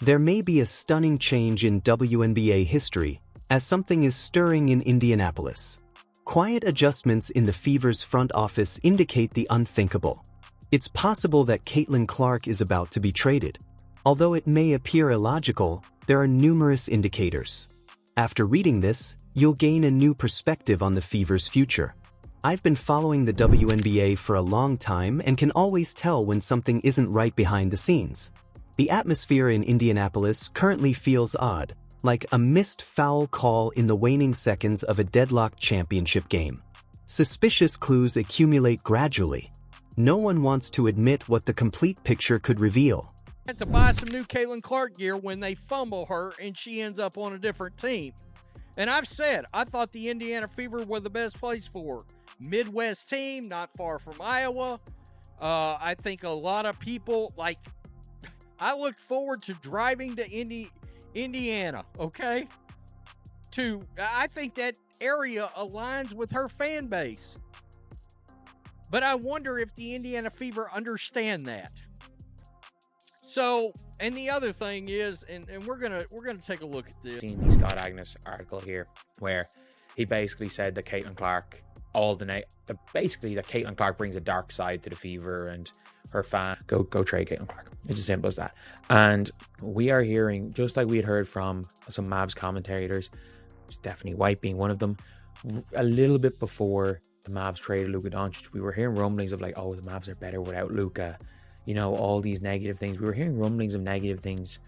There may be a stunning change in WNBA history, as something is stirring in Indianapolis. Quiet adjustments in the Fever's front office indicate the unthinkable. It's possible that Caitlin Clark is about to be traded. Although it may appear illogical, there are numerous indicators. After reading this, you'll gain a new perspective on the Fever's future. I've been following the WNBA for a long time and can always tell when something isn't right behind the scenes. The atmosphere in Indianapolis currently feels odd, like a missed foul call in the waning seconds of a deadlocked championship game. Suspicious clues accumulate gradually. No one wants to admit what the complete picture could reveal. To buy some new Caitlin Clark gear when they fumble her and she ends up on a different team. And I've said, I thought the Indiana Fever were the best place for her. Midwest team, not far from Iowa. I think a lot of people, I look forward to driving to Indiana, okay? I think that area aligns with her fan base. But I wonder if the Indiana Fever understand that. So, and the other thing is, and we're gonna take a look at this. Seen the Scott Agnes article here, where he basically said that Caitlin Clark, basically that Caitlin Clark brings a dark side to the Fever, and her fan go trade Caitlin Clark. It's as simple as that. And we are hearing, just like we had heard from some Mavs commentators, Stephanie White being one of them, a little bit before the Mavs traded Luka Doncic, we were hearing rumblings of the Mavs are better without Luka. All these negative things. We were hearing rumblings of negative things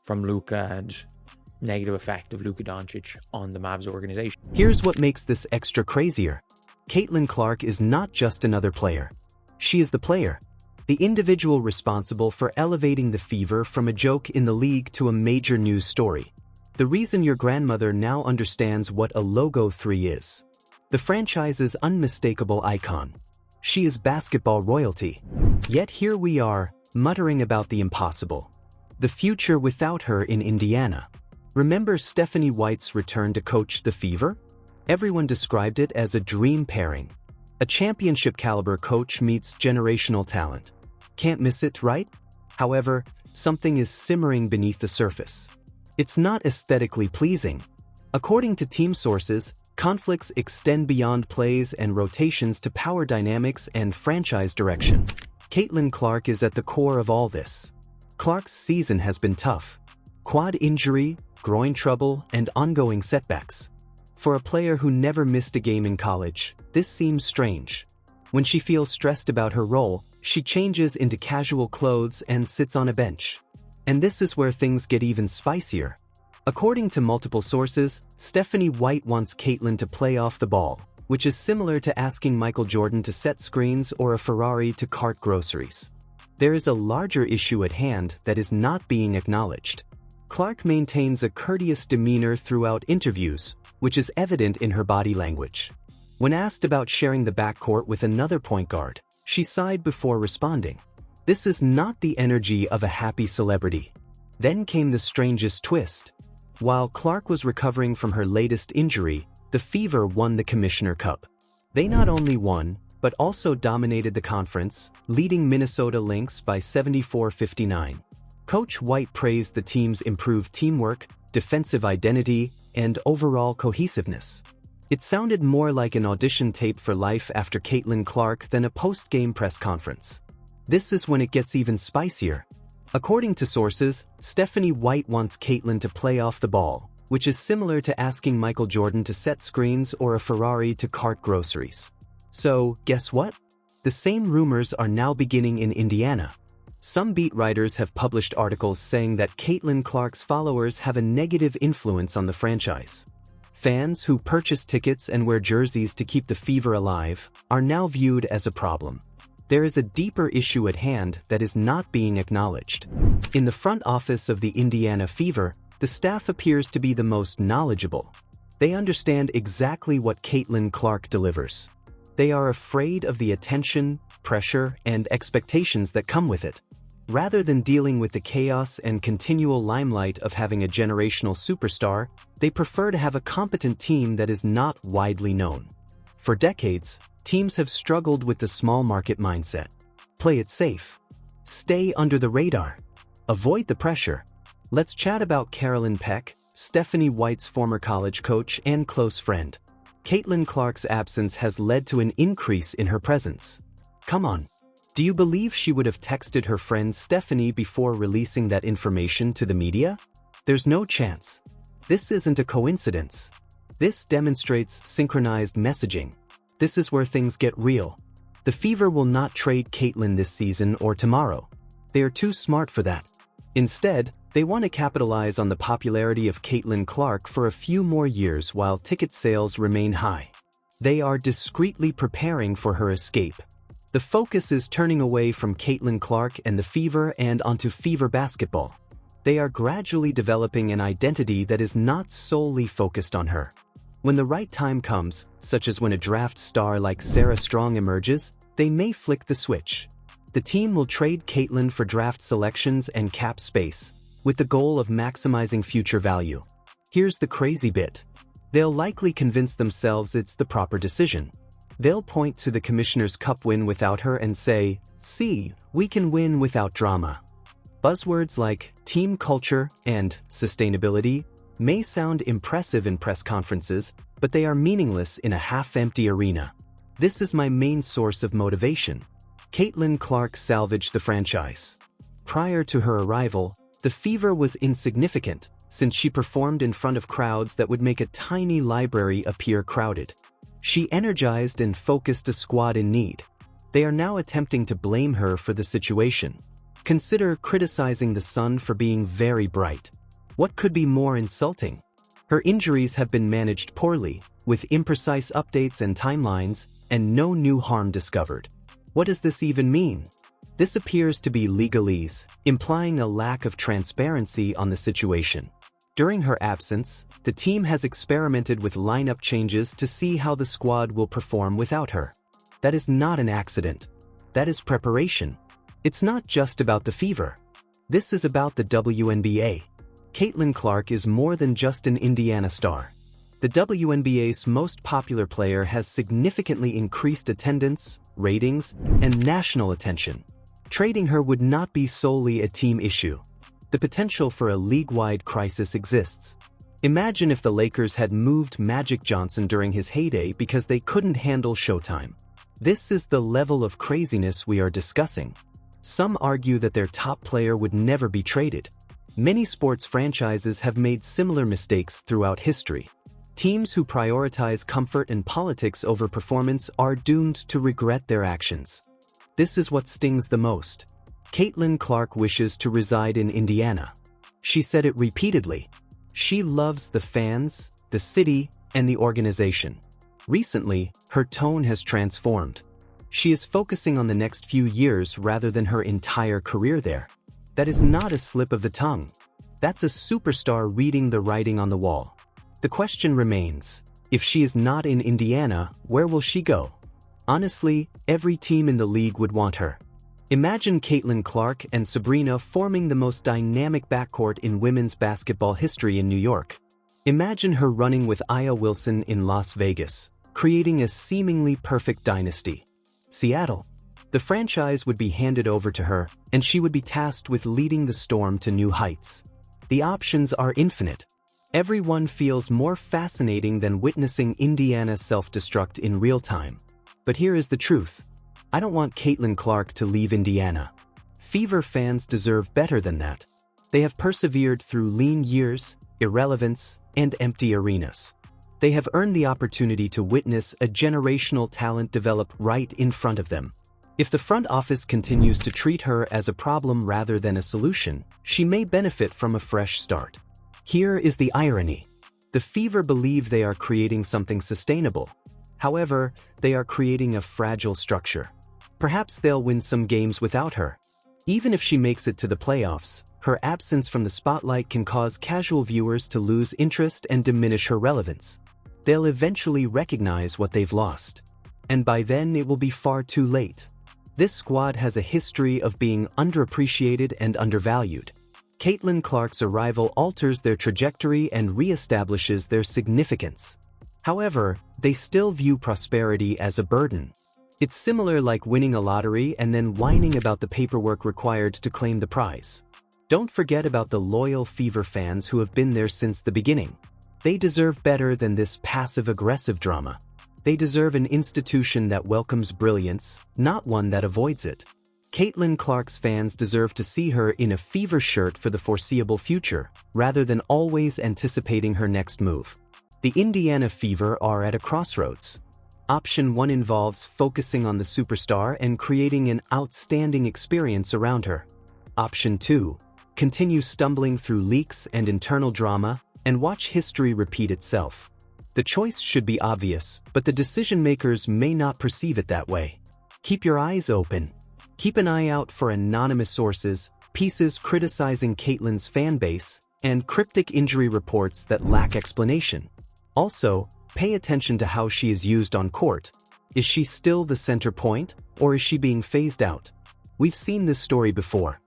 from Luka and negative effect of Luka Doncic on the Mavs organization. Here's what makes this extra crazier. Caitlin Clark is not just another player. She is the player. The individual responsible for elevating the Fever from a joke in the league to a major news story. The reason your grandmother now understands what a Logo 3 is. The franchise's unmistakable icon. She is basketball royalty. Yet here we are, muttering about the impossible. The future without her in Indiana. Remember Stephanie White's return to coach the Fever? Everyone described it as a dream pairing. A championship-caliber coach meets generational talent. Can't miss it, right? However, something is simmering beneath the surface. It's not aesthetically pleasing. According to team sources, conflicts extend beyond plays and rotations to power dynamics and franchise direction. Caitlin Clark is at the core of all this. Clark's season has been tough. Quad injury, groin trouble, and ongoing setbacks. For a player who never missed a game in college, this seems strange. When she feels stressed about her role, she changes into casual clothes and sits on a bench. And this is where things get even spicier. According to multiple sources, Stephanie White wants Caitlin to play off the ball, which is similar to asking Michael Jordan to set screens or a Ferrari to cart groceries. There is a larger issue at hand that is not being acknowledged. Clark maintains a courteous demeanor throughout interviews, which is evident in her body language. When asked about sharing the backcourt with another point guard, she sighed before responding. This is not the energy of a happy celebrity. Then came the strangest twist. While Clark was recovering from her latest injury, the Fever won the Commissioner Cup. They not only won, but also dominated the conference, leading Minnesota Lynx by 74-59. Coach White praised the team's improved teamwork, defensive identity, and overall cohesiveness. It sounded more like an audition tape for life after Caitlin Clark than a post-game press conference. This is when it gets even spicier. According to sources, Stephanie White wants Caitlin to play off the ball, which is similar to asking Michael Jordan to set screens or a Ferrari to cart groceries. So, guess what? The same rumors are now beginning in Indiana. Some beat writers have published articles saying that Caitlin Clark's followers have a negative influence on the franchise. Fans who purchase tickets and wear jerseys to keep the Fever alive are now viewed as a problem. There is a deeper issue at hand that is not being acknowledged. In the front office of the Indiana Fever, the staff appears to be the most knowledgeable. They understand exactly what Caitlin Clark delivers. They are afraid of the attention, pressure, and expectations that come with it. Rather than dealing with the chaos and continual limelight of having a generational superstar, they prefer to have a competent team that is not widely known. For decades, teams have struggled with the small market mindset. Play it safe. Stay under the radar. Avoid the pressure. Let's chat about Carolyn Peck, Stephanie White's former college coach and close friend. Caitlin Clark's absence has led to an increase in her presence. Come on. Do you believe she would have texted her friend Stephanie before releasing that information to the media? There's no chance. This isn't a coincidence. This demonstrates synchronized messaging. This is where things get real. The Fever will not trade Caitlin this season or tomorrow. They are too smart for that. Instead, they want to capitalize on the popularity of Caitlin Clark for a few more years while ticket sales remain high. They are discreetly preparing for her escape. The focus is turning away from Caitlin Clark and the Fever and onto Fever basketball. They are gradually developing an identity that is not solely focused on her. When the right time comes, such as when a draft star like Sarah Strong emerges, they may flick the switch. The team will trade Caitlin for draft selections and cap space, with the goal of maximizing future value. Here's the crazy bit. They'll likely convince themselves it's the proper decision. They'll point to the Commissioner's Cup win without her and say, "See, we can win without drama." Buzzwords like team culture and sustainability may sound impressive in press conferences, but they are meaningless in a half-empty arena. This is my main source of motivation. Caitlin Clark salvaged the franchise. Prior to her arrival, the Fever was insignificant, since she performed in front of crowds that would make a tiny library appear crowded. She energized and focused a squad in need. They are now attempting to blame her for the situation. Consider criticizing the sun for being very bright. What could be more insulting? Her injuries have been managed poorly, with imprecise updates and timelines, and no new harm discovered. What does this even mean? This appears to be legalese, implying a lack of transparency on the situation. During her absence, the team has experimented with lineup changes to see how the squad will perform without her. That is not an accident. That is preparation. It's not just about the Fever. This is about the WNBA. Caitlin Clark is more than just an Indiana star. The WNBA's most popular player has significantly increased attendance, ratings, and national attention. Trading her would not be solely a team issue. The potential for a league-wide crisis exists. Imagine if the Lakers had moved Magic Johnson during his heyday because they couldn't handle Showtime. This is the level of craziness we are discussing. Some argue that their top player would never be traded. Many sports franchises have made similar mistakes throughout history. Teams who prioritize comfort and politics over performance are doomed to regret their actions. This is what stings the most. Caitlin Clark wishes to reside in Indiana. She said it repeatedly. She loves the fans, the city, and the organization. Recently, her tone has transformed. She is focusing on the next few years rather than her entire career there. That is not a slip of the tongue. That's a superstar reading the writing on the wall. The question remains, if she is not in Indiana, where will she go? Honestly, every team in the league would want her. Imagine Caitlin Clark and Sabrina forming the most dynamic backcourt in women's basketball history in New York. Imagine her running with Aya Wilson in Las Vegas, creating a seemingly perfect dynasty. Seattle. The franchise would be handed over to her, and she would be tasked with leading the Storm to new heights. The options are infinite. Everyone feels more fascinating than witnessing Indiana self-destruct in real time. But here is the truth. I don't want Caitlin Clark to leave Indiana. Fever fans deserve better than that. They have persevered through lean years, irrelevance, and empty arenas. They have earned the opportunity to witness a generational talent develop right in front of them. If the front office continues to treat her as a problem rather than a solution, she may benefit from a fresh start. Here is the irony. The Fever believe they are creating something sustainable. However, they are creating a fragile structure. Perhaps they'll win some games without her. Even if she makes it to the playoffs, her absence from the spotlight can cause casual viewers to lose interest and diminish her relevance. They'll eventually recognize what they've lost. And by then it will be far too late. This squad has a history of being underappreciated and undervalued. Caitlin Clark's arrival alters their trajectory and reestablishes their significance. However, they still view prosperity as a burden. It's similar like winning a lottery and then whining about the paperwork required to claim the prize. Don't forget about the loyal Fever fans who have been there since the beginning. They deserve better than this passive-aggressive drama. They deserve an institution that welcomes brilliance, not one that avoids it. Caitlin Clark's fans deserve to see her in a Fever shirt for the foreseeable future, rather than always anticipating her next move. The Indiana Fever are at a crossroads. Option 1 involves focusing on the superstar and creating an outstanding experience around her. Option 2, continue stumbling through leaks and internal drama and watch history repeat itself. The choice should be obvious, but the decision-makers may not perceive it that way. Keep your eyes open. Keep an eye out for anonymous sources, pieces criticizing Caitlin's fanbase, and cryptic injury reports that lack explanation. Also, pay attention to how she is used on court. Is she still the center point, or is she being phased out? We've seen this story before.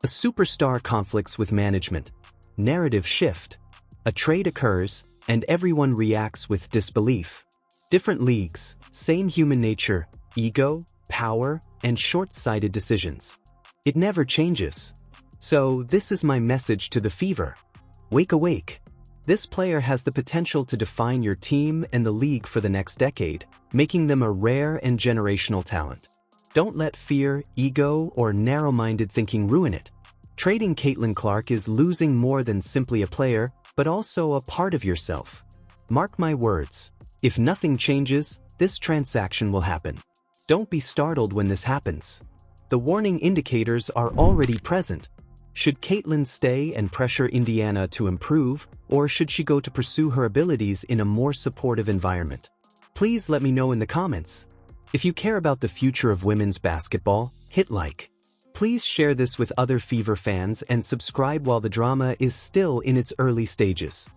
A superstar conflicts with management. Narrative shift. A trade occurs, and everyone reacts with disbelief. Different leagues, same human nature, ego, power, and short-sighted decisions. It never changes. So, this is my message to the Fever. Wake awake. This player has the potential to define your team and the league for the next decade, making them a rare and generational talent. Don't let fear, ego, or narrow-minded thinking ruin it. Trading Caitlin Clark is losing more than simply a player, but also a part of yourself. Mark my words, if nothing changes, this transaction will happen. Don't be startled when this happens. The warning indicators are already present. Should Caitlin stay and pressure Indiana to improve, or should she go to pursue her abilities in a more supportive environment? Please let me know in the comments. If you care about the future of women's basketball, hit like. Please share this with other Fever fans and subscribe while the drama is still in its early stages.